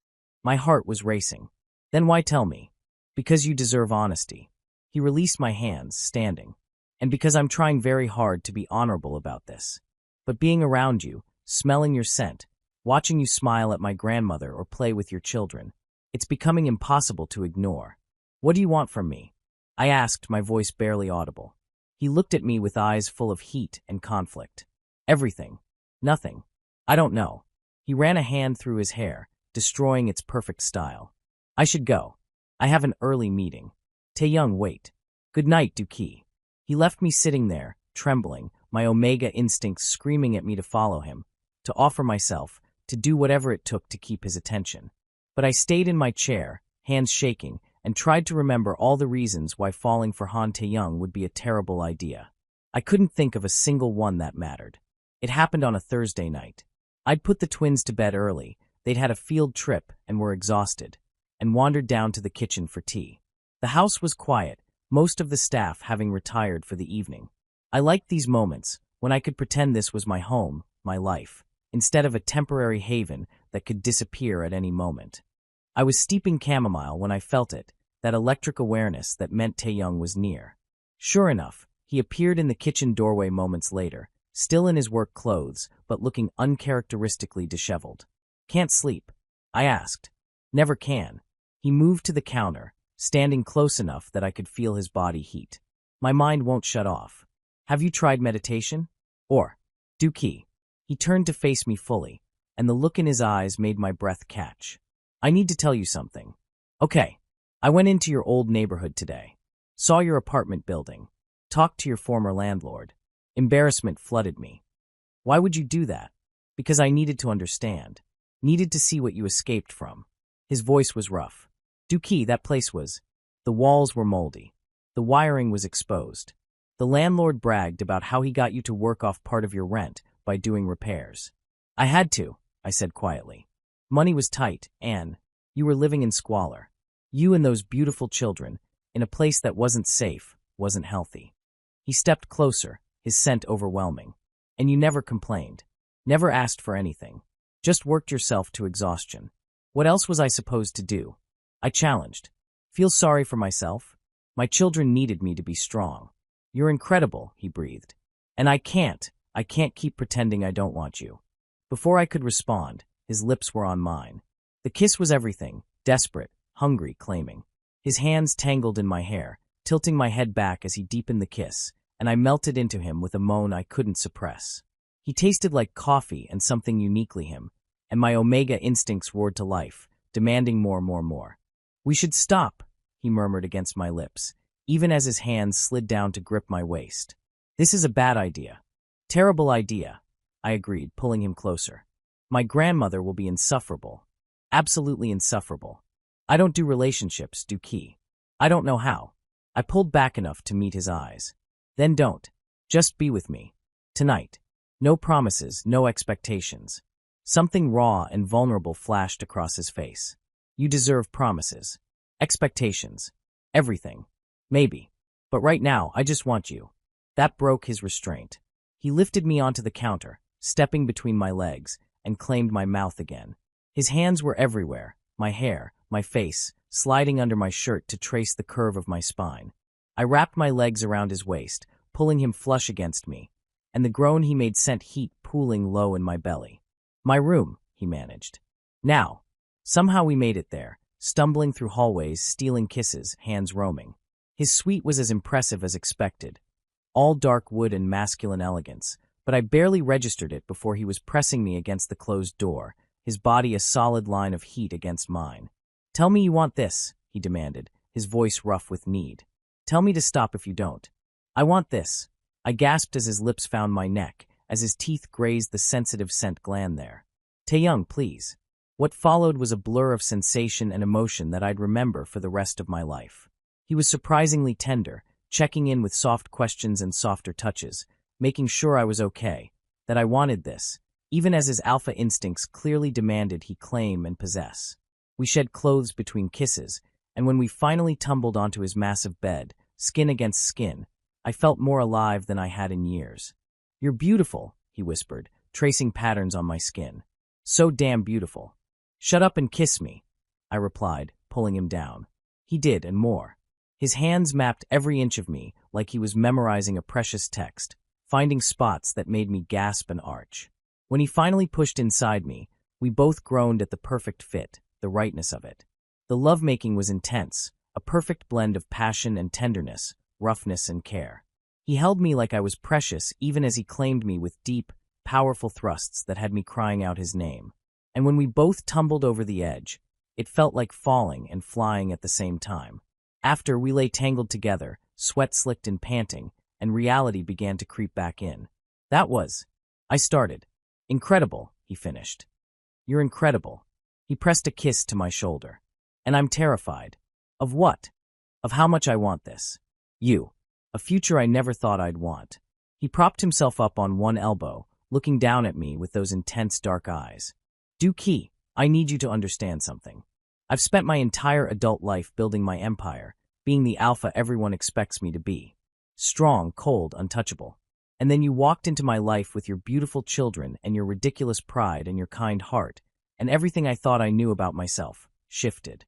Speaker 1: My heart was racing. Then why tell me? Because you deserve honesty. He released my hands, standing. And because I'm trying very hard to be honorable about this. But being around you, smelling your scent, watching you smile at my grandmother or play with your children, it's becoming impossible to ignore. What do you want from me? I asked, my voice barely audible. He looked at me with eyes full of heat and conflict. Everything. Nothing. I don't know. He ran a hand through his hair, destroying its perfect style. I should go. I have an early meeting. Taeyoung, wait. Good night, Dookie. He left me sitting there, trembling, my omega instincts screaming at me to follow him, to offer myself, to do whatever it took to keep his attention. But I stayed in my chair, hands shaking, and tried to remember all the reasons why falling for Han Taeyoung would be a terrible idea. I couldn't think of a single one that mattered. It happened on a Thursday night. I'd put the twins to bed early, they'd had a field trip and were exhausted. and wandered down to the kitchen for tea. The house was quiet, most of the staff having retired for the evening. I liked these moments, when I could pretend this was my home, my life, instead of a temporary haven that could disappear at any moment. I was steeping chamomile when I felt it, that electric awareness that meant Taeyong was near. Sure enough, he appeared in the kitchen doorway moments later, still in his work clothes, but looking uncharacteristically disheveled. "Can't sleep?" I asked. "Never can." He moved to the counter, standing close enough that I could feel his body heat. "My mind won't shut off. Have you tried meditation? Or, Dookie?" He turned to face me fully, and the look in his eyes made my breath catch. "I need to tell you something." "Okay. I went into your old neighborhood today. Saw your apartment building. Talked to your former landlord." Embarrassment flooded me. "Why would you do that?" "Because I needed to understand. Needed to see what you escaped from." His voice was rough. "Dookie, that place was..." The walls were moldy. The wiring was exposed. The landlord bragged about how he got you to work off part of your rent by doing repairs. "I had to," I said quietly. "Money was tight, and you were living in squalor. You and those beautiful children, in a place that wasn't safe, wasn't healthy." He stepped closer, his scent overwhelming. "And you never complained. Never asked for anything. Just worked yourself to exhaustion. What else was I supposed to do?" I challenged. "Feel sorry for myself? My children needed me to be strong." "You're incredible," he breathed. "And I can't keep pretending I don't want you." Before I could respond, his lips were on mine. The kiss was everything, desperate, hungry, claiming. His hands tangled in my hair, tilting my head back as he deepened the kiss, and I melted into him with a moan I couldn't suppress. He tasted like coffee and something uniquely him, and my omega instincts roared to life, demanding more. "We should stop," he murmured against my lips, even as his hands slid down to grip my waist. "This is a bad idea." "Terrible idea," I agreed, pulling him closer. "My grandmother will be insufferable. Absolutely insufferable. I don't do relationships, Dookie. I don't know how." I pulled back enough to meet his eyes. "Then don't. Just be with me. Tonight. No promises, no expectations." Something raw and vulnerable flashed across his face. "You deserve promises. Expectations. Everything. Maybe. But right now, I just want you." That broke his restraint. He lifted me onto the counter, stepping between my legs, and claimed my mouth again. His hands were everywhere, my hair, my face, sliding under my shirt to trace the curve of my spine. I wrapped my legs around his waist, pulling him flush against me, and the groan he made sent heat pooling low in my belly. "My room," he managed. "Now." Somehow we made it there, stumbling through hallways, stealing kisses, hands roaming. His suite was as impressive as expected. All dark wood and masculine elegance, but I barely registered it before he was pressing me against the closed door, his body a solid line of heat against mine. "Tell me you want this," he demanded, his voice rough with need. "Tell me to stop if you don't." "I want this." I gasped as his lips found my neck, as his teeth grazed the sensitive scent gland there. "Taeyong, please." What followed was a blur of sensation and emotion that I'd remember for the rest of my life. He was surprisingly tender, checking in with soft questions and softer touches, making sure I was okay, that I wanted this, even as his alpha instincts clearly demanded he claim and possess. We shed clothes between kisses, and when we finally tumbled onto his massive bed, skin against skin, I felt more alive than I had in years. "You're beautiful," he whispered, tracing patterns on my skin. "So damn beautiful." "Shut up and kiss me," I replied, pulling him down. He did, and more. His hands mapped every inch of me like he was memorizing a precious text, finding spots that made me gasp and arch. When he finally pushed inside me, we both groaned at the perfect fit, the rightness of it. The lovemaking was intense, a perfect blend of passion and tenderness, roughness and care. He held me like I was precious even as he claimed me with deep, powerful thrusts that had me crying out his name. And when we both tumbled over the edge, it felt like falling and flying at the same time. After, we lay tangled together, sweat slicked and panting, and reality began to creep back in. "That was..." I started. "Incredible," he finished. "You're incredible." He pressed a kiss to my shoulder. "And I'm terrified." "Of what?" "Of how much I want this. You. A future I never thought I'd want." He propped himself up on one elbow, looking down at me with those intense dark eyes. "Dookie, I need you to understand something." I've spent my entire adult life building my empire, being the alpha everyone expects me to be. Strong, cold, untouchable. And then you walked into my life with your beautiful children and your ridiculous pride and your kind heart, and everything I thought I knew about myself shifted.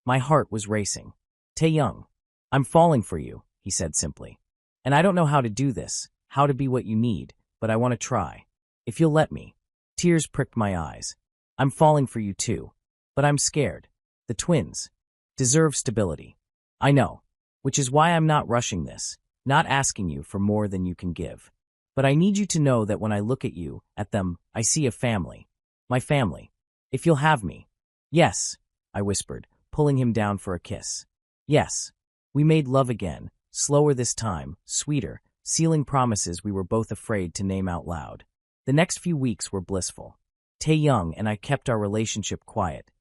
Speaker 1: My heart was racing. Taeyoung, I'm falling for you, he said simply. And I don't know how to do this, how to be what you need, but I want to try. If you'll let me. Tears pricked my eyes. I'm falling for you too. But I'm scared. The twins deserve stability. I know. Which is why I'm not rushing this, not asking you for more than you can give. But I need you to know that when I look at you, at them, I see a family. My family. If you'll have me. Yes, I whispered, pulling him down for a kiss. Yes. We made love again, slower this time, sweeter, sealing promises we were both afraid to name out loud. The next few weeks were blissful. Taeyoung and I kept our relationship quiet.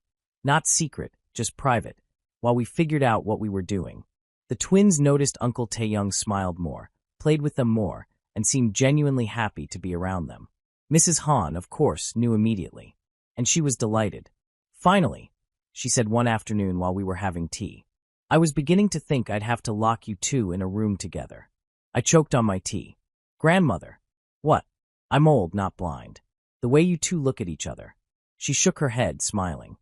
Speaker 1: Not secret, just private, while we figured out what we were doing. The twins noticed Uncle Taeyoung smiled more, played with them more, and seemed genuinely happy to be around them. Mrs. Han, of course, knew immediately, and she was delighted. Finally, she said one afternoon while we were having tea, I was beginning to think I'd have to lock you two in a room together. I choked on my tea. Grandmother. What? I'm old, not blind. The way you two look at each other. She shook her head, smiling.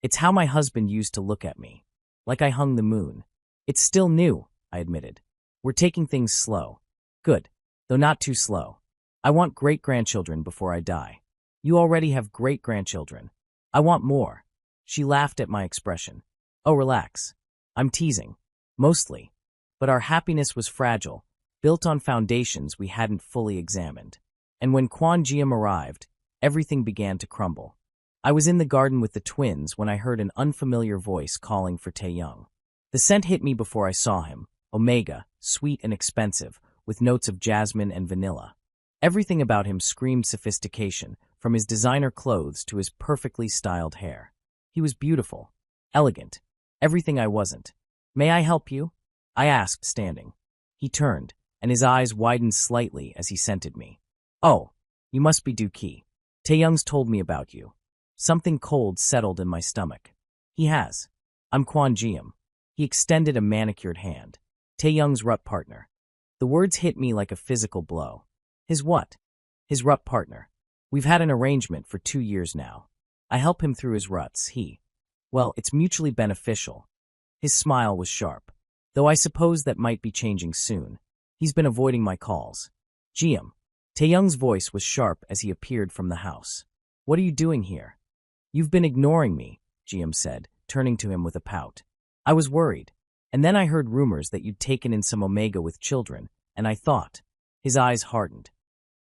Speaker 1: It's how my husband used to look at me. Like I hung the moon. It's still new, I admitted. We're taking things slow. Good. Though not too slow. I want great-grandchildren before I die. You already have great-grandchildren. I want more. She laughed at my expression. Oh, relax. I'm teasing. Mostly. But our happiness was fragile, built on foundations we hadn't fully examined. And when Kwon Jiam arrived, everything began to crumble. I was in the garden with the twins when I heard an unfamiliar voice calling for Taeyoung. The scent hit me before I saw him, omega, sweet and expensive, with notes of jasmine and vanilla. Everything about him screamed sophistication, from his designer clothes to his perfectly styled hair. He was beautiful, elegant, everything I wasn't. May I help you? I asked, standing. He turned, and his eyes widened slightly as he scented me. Oh, you must be Dookie. Taeyoung's told me about you. Something cold settled in my stomach. He has. I'm Kwon Jiam. He extended a manicured hand. Taeyoung's RUT partner. The words hit me like a physical blow. His what? His RUT partner. We've had an arrangement for 2 years now. I help him through his ruts. Well, it's mutually beneficial. His smile was sharp. Though I suppose that might be changing soon. He's been avoiding my calls. Jiam. Taeyoung's voice was sharp as he appeared from the house. What are you doing here? You've been ignoring me, Jiam said, turning to him with a pout. I was worried. And then I heard rumors that you'd taken in some omega with children, and I thought. His eyes hardened.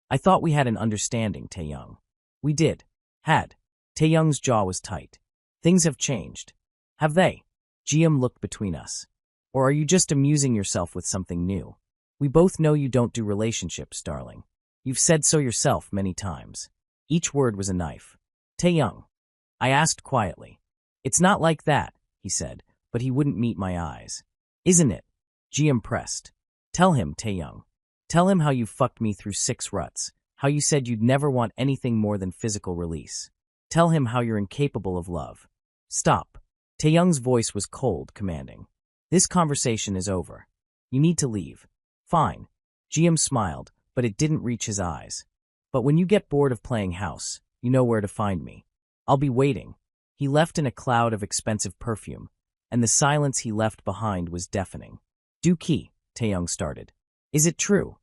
Speaker 1: I thought we had an understanding, Taeyoung. We did. Had. Taeyoung's jaw was tight. Things have changed. Have they? Jiam looked between us. Or are you just amusing yourself with something new? We both know you don't do relationships, darling. You've said so yourself many times. Each word was a knife. Taeyoung. I asked quietly. It's not like that, he said, but he wouldn't meet my eyes. Isn't it? Jiam pressed. Tell him, Taeyoung. Tell him how you fucked me through 6 ruts, how you said you'd never want anything more than physical release. Tell him how you're incapable of love. Stop. Taeyoung's voice was cold, commanding. This conversation is over. You need to leave. Fine. Jiam smiled, but it didn't reach his eyes. But when you get bored of playing house, you know where to find me. I'll be waiting. He left in a cloud of expensive perfume, and the silence he left behind was deafening. Dookie, Taeyoung started. Is it true?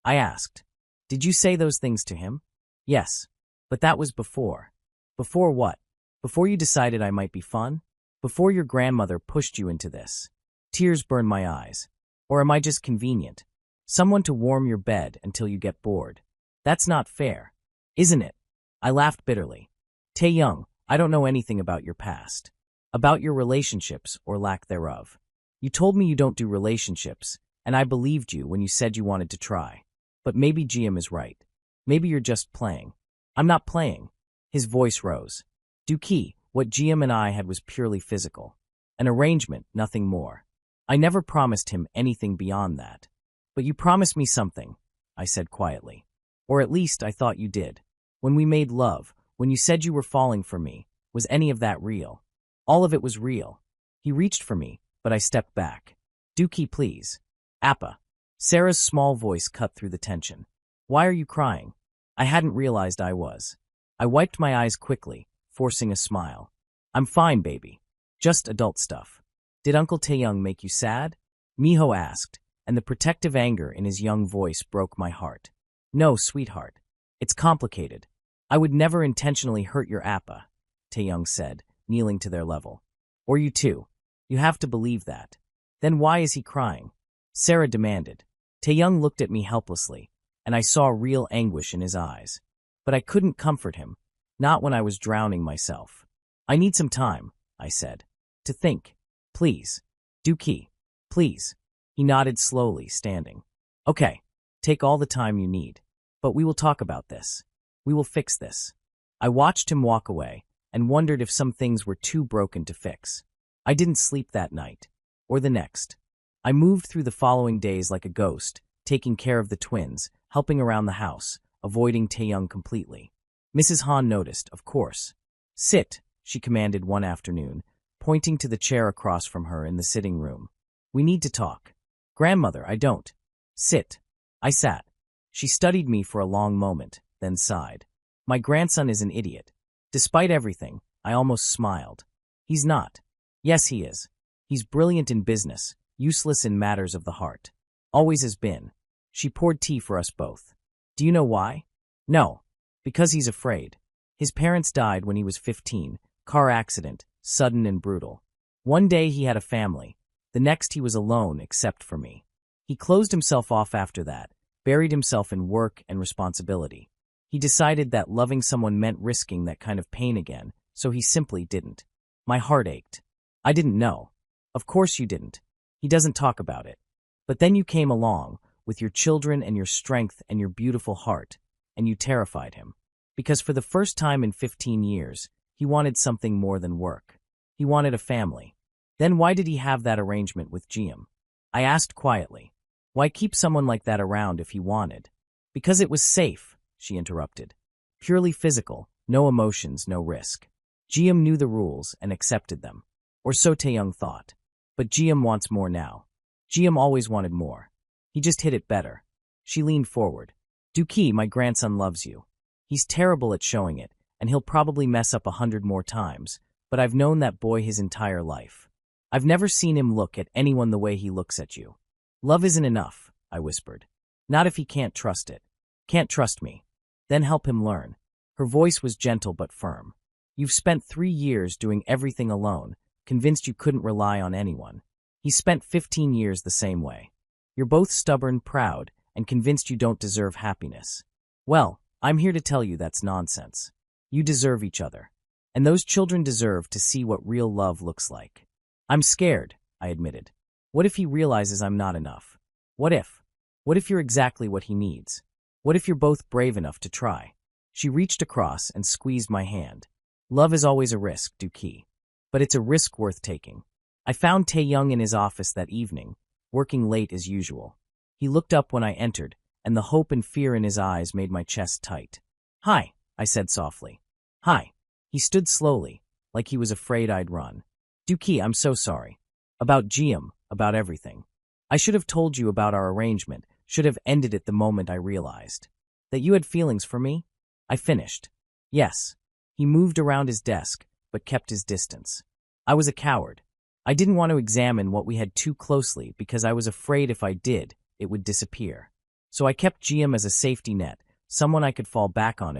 Speaker 1: I asked. Did you say those things to him? Yes. But that was before. Before what? Before you decided I might be fun? Before your grandmother pushed you into this? Tears burned my eyes. Or am I just convenient? Someone to warm your bed until you get bored. That's not fair. Isn't it? I laughed bitterly. Taeyoung, I don't know anything about your past. About your relationships or lack thereof. You told me you don't do relationships, and I believed you when you said you wanted to try. But maybe Jiam is right. Maybe you're just playing. I'm not playing. His voice rose. Dookie, what Jiam and I had was purely physical. An arrangement, nothing more. I never promised him anything beyond that. But you promised me something, I said quietly. Or at least I thought you did. When we made love, when you said you were falling for me, was any of that real? All of it was real. He reached for me, but I stepped back. Dookie, please. Appa. Sarah's small voice cut through the tension. Why are you crying? I hadn't realized I was. I wiped my eyes quickly, forcing a smile. I'm fine, baby. Just adult stuff. Did Uncle Taeyong make you sad? Miho asked, and the protective anger in his young voice broke my heart. No, sweetheart. It's complicated. I would never intentionally hurt your Appa, Taeyong said, kneeling to their level. Or you too. You have to believe that. Then why is he crying? Sarah demanded. Taeyong looked at me helplessly, and I saw real anguish in his eyes. But I couldn't comfort him, not when I was drowning myself. I need some time, I said. To think. Please. Dookie. Please. He nodded slowly, standing. Okay. Take all the time you need. But we will talk about this. We will fix this. I watched him walk away and wondered if some things were too broken to fix. I didn't sleep that night. Or the next. I moved through the following days like a ghost, taking care of the twins, helping around the house, avoiding Taeyong completely. Mrs. Han noticed, of course. Sit, she commanded one afternoon, pointing to the chair across from her in the sitting room. We need to talk. Grandmother, I don't. Sit. I sat. She studied me for a long moment, then sighed. My grandson is an idiot. Despite everything, I almost smiled. He's not. Yes, he is. He's brilliant in business, useless in matters of the heart. Always has been. She poured tea for us both. Do you know why? No. Because he's afraid. His parents died when he was 15, car accident, sudden and brutal. One day he had a family. The next he was alone except for me. He closed himself off after that, buried himself in work and responsibility. He decided that loving someone meant risking that kind of pain again, so he simply didn't. My heart ached. I didn't know. Of course you didn't. He doesn't talk about it. But then you came along, with your children and your strength and your beautiful heart, and you terrified him. Because for the first time in 15 years, he wanted something more than work. He wanted a family. Then why did he have that arrangement with GM? I asked quietly. Why keep someone like that around if he wanted? Because it was safe, she interrupted. Purely physical, no emotions, no risk. GM knew the rules and accepted them. Or so Taeyong thought. But GM wants more now. GM always wanted more. He just hit it better. She leaned forward. Dookie, my grandson loves you. He's terrible at showing it, and he'll probably mess up 100 more times, but I've known that boy his entire life. I've never seen him look at anyone the way he looks at you. Love isn't enough, I whispered. Not if he can't trust it. Can't trust me. Then help him learn. Her voice was gentle but firm. You've spent 3 years doing everything alone, convinced you couldn't rely on anyone. He spent 15 years the same way. You're both stubborn, proud, and convinced you don't deserve happiness. Well, I'm here to tell you that's nonsense. You deserve each other. And those children deserve to see what real love looks like. I'm scared, I admitted. What if he realizes I'm not enough? What if? What if you're exactly what he needs? What if you're both brave enough to try? She reached across and squeezed my hand. Love is always a risk, Dookie. But it's a risk worth taking. I found Taeyong in his office that evening, working late as usual. He looked up when I entered, and the hope and fear in his eyes made my chest tight. Hi, I said softly. Hi. He stood slowly, like he was afraid I'd run. Dookie, I'm so sorry. About GM, about everything. I should have told you about our arrangement, should have ended it the moment I realized. That you had feelings for me? I finished. Yes. He moved around his desk, but kept his distance. I was a coward. I didn't want to examine what we had too closely because I was afraid if I did, it would disappear. So I kept GM as a safety net, someone I could fall back on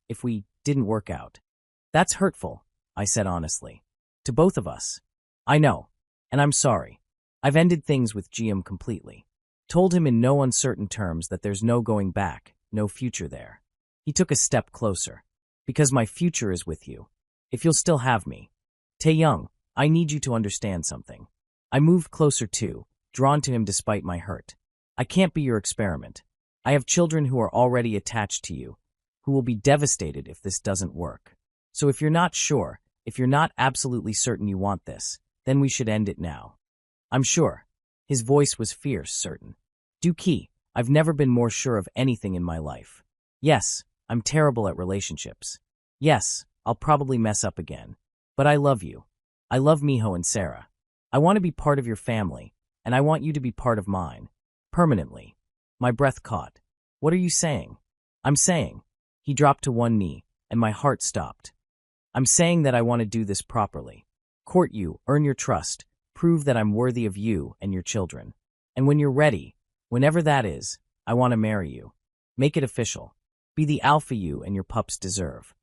Speaker 1: if we didn't work out. That's hurtful, I said honestly. To both of us. I know. And I'm sorry. I've ended things with GM completely. Told him in no uncertain terms that there's no going back, no future there. He took a step closer. Because my future is with you. If you'll still have me. Taeyong, I need you to understand something. I moved closer too, drawn to him despite my hurt. I can't be your experiment. I have children who are already attached to you, who will be devastated if this doesn't work. So if you're not sure, if you're not absolutely certain you want this, then we should end it now. I'm sure. His voice was fierce, certain. Dookie, I've never been more sure of anything in my life. Yes, I'm terrible at relationships. Yes, I'll probably mess up again. But I love you. I love Miho and Sarah. I want to be part of your family, and I want you to be part of mine. Permanently. My breath caught. What are you saying? I'm saying. He dropped to one knee, and my heart stopped. I'm saying that I want to do this properly. Court you, earn your trust, prove that I'm worthy of you and your children. And when you're ready, whenever that is, I want to marry you. Make it official. Be the alpha you and your pups deserve.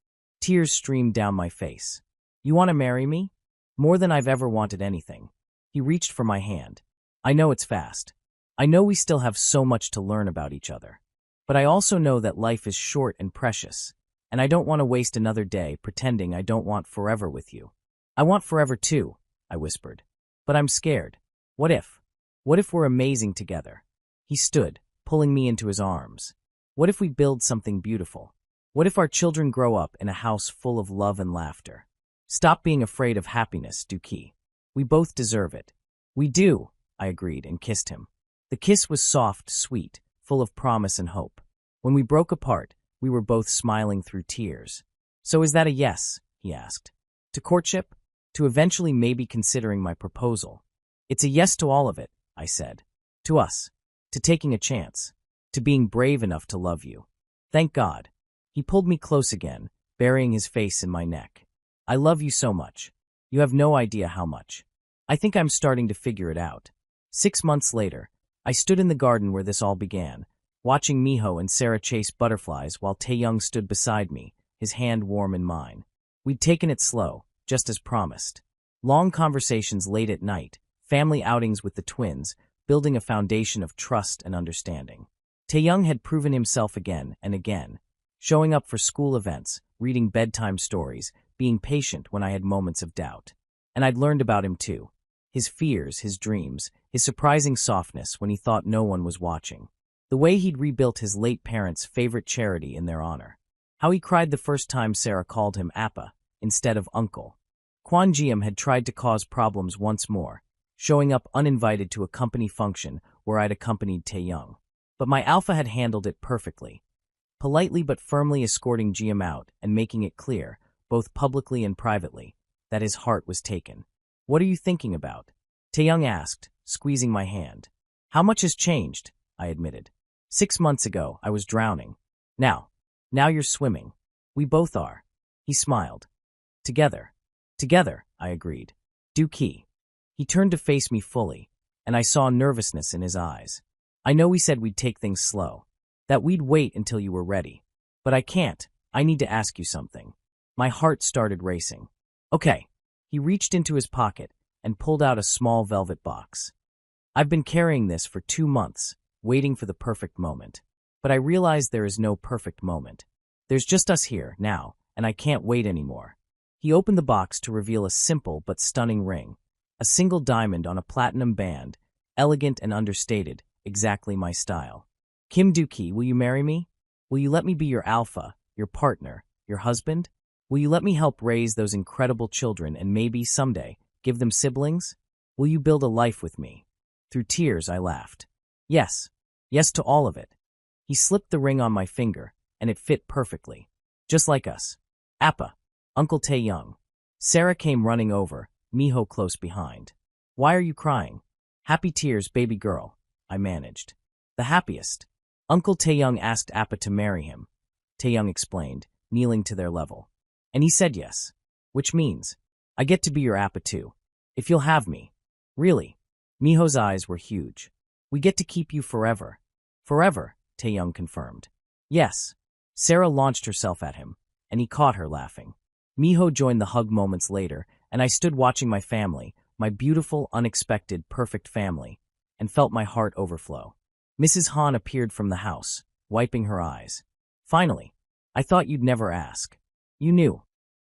Speaker 1: Tears streamed down my face. You want to marry me? More than I've ever wanted anything. He reached for my hand. I know it's fast. I know we still have so much to learn about each other. But I also know that life is short and precious, and I don't want to waste another day pretending I don't want forever with you. I want forever too, I whispered. But I'm scared. What if? What if we're amazing together? He stood, pulling me into his arms. What if we build something beautiful? What if our children grow up in a house full of love and laughter? Stop being afraid of happiness, Duki. We both deserve it. We do, I agreed and kissed him. The kiss was soft, sweet, full of promise and hope. When we broke apart, we were both smiling through tears. So is that a yes? He asked. To courtship? To eventually maybe considering my proposal? It's a yes to all of it, I said. To us. To taking a chance. To being brave enough to love you. Thank God. He pulled me close again, burying his face in my neck. I love you so much. You have no idea how much. I think I'm starting to figure it out. 6 months later, I stood in the garden where this all began, watching Miho and Sarah chase butterflies while Taeyoung stood beside me, his hand warm in mine. We'd taken it slow, just as promised. Long conversations late at night, family outings with the twins, building a foundation of trust and understanding. Taeyoung had proven himself again and again, showing up for school events, reading bedtime stories, being patient when I had moments of doubt. And I'd learned about him too. His fears, his dreams, his surprising softness when he thought no one was watching. The way he'd rebuilt his late parents' favorite charity in their honor. How he cried the first time Sarah called him Appa instead of Uncle. Kwon Jiam had tried to cause problems once more, showing up uninvited to a company function where I'd accompanied Taeyoung. But my alpha had handled it perfectly, politely but firmly escorting Jiam out and making it clear, both publicly and privately, that his heart was taken. What are you thinking about? Taeyoung asked, squeezing my hand. How much has changed? I admitted. 6 months ago, I was drowning. Now you're swimming. We both are. He smiled. Together, I agreed. Duki. He turned to face me fully, and I saw nervousness in his eyes. I know we said we'd take things slow, that we'd wait until you were ready. But I can't. I need to ask you something. My heart started racing. Okay. He reached into his pocket and pulled out a small velvet box. I've been carrying this for 2 months, waiting for the perfect moment. But I realize there is no perfect moment. There's just us here, now, and I can't wait anymore. He opened the box to reveal a simple but stunning ring. A single diamond on a platinum band, elegant and understated, exactly my style. Kim Duki, will you marry me? Will you let me be your alpha, your partner, your husband? Will you let me help raise those incredible children and maybe, someday, give them siblings? Will you build a life with me? Through tears, I laughed. Yes. Yes to all of it. He slipped the ring on my finger, and it fit perfectly. Just like us. Appa. Uncle Taeyoung. Sarah came running over, Miho close behind. Why are you crying? Happy tears, baby girl, I managed. The happiest. Uncle Taeyoung asked Appa to marry him. Taeyoung explained, kneeling to their level. And he said yes. Which means, I get to be your Appa too. If you'll have me. Really? Miho's eyes were huge. We get to keep you forever. Forever, Taeyoung confirmed. Yes. Sarah launched herself at him, and he caught her laughing. Miho joined the hug moments later, and I stood watching my family, my beautiful, unexpected, perfect family, and felt my heart overflow. Mrs. Han appeared from the house, wiping her eyes. Finally, I thought you'd never ask. You knew.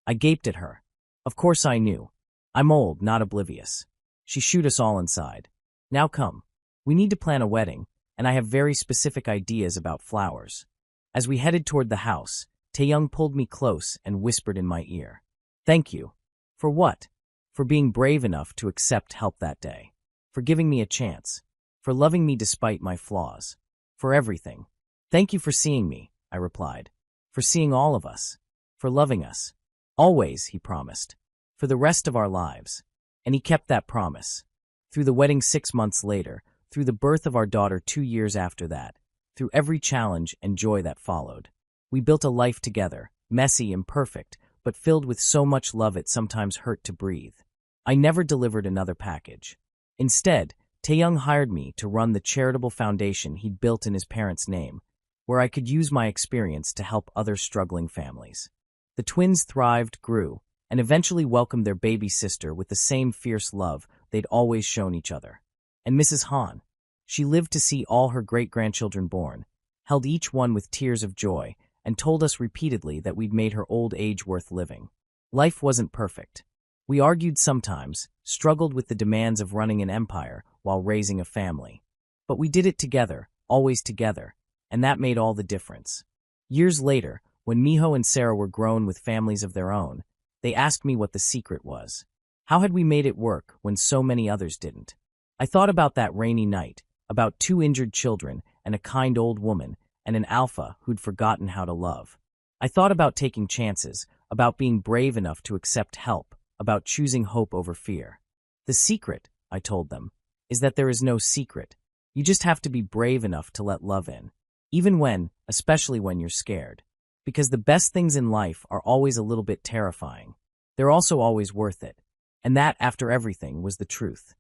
Speaker 1: I gaped at her. Of course I knew. I'm old, not oblivious. She shooed us all inside. Now come. We need to plan a wedding, and I have very specific ideas about flowers. As we headed toward the house, Taeyoung pulled me close and whispered in my ear. Thank you. For what? For being brave enough to accept help that day. For giving me a chance. For loving me despite my flaws. For everything. Thank you for seeing me, I replied. For seeing all of us. For loving us. Always, he promised. for the rest of our lives. And he kept that promise. Through the wedding 6 months later, through the birth of our daughter 2 years after that, through every challenge and joy that followed. We built a life together, messy, imperfect, but filled with so much love it sometimes hurt to breathe. I never delivered another package. Instead, Taeyoung hired me to run the charitable foundation he'd built in his parents' name, where I could use my experience to help other struggling families. The twins thrived, grew, and eventually welcomed their baby sister with the same fierce love they'd always shown each other. And Mrs. Han, she lived to see all her great-grandchildren born, held each one with tears of joy, and told us repeatedly that we'd made her old age worth living. Life wasn't perfect. We argued sometimes, struggled with the demands of running an empire while raising a family. But we did it together, always together, and that made all the difference. Years later, when Miho and Sarah were grown with families of their own, they asked me what the secret was. How had we made it work when so many others didn't? I thought about that rainy night, about 2 injured children and a kind old woman and an alpha who'd forgotten how to love. I thought about taking chances, about being brave enough to accept help, about choosing hope over fear. The secret, I told them, is that there is no secret. You just have to be brave enough to let love in. Even when, especially when you're scared. Because the best things in life are always a little bit terrifying. They're also always worth it. And that, after everything, was the truth.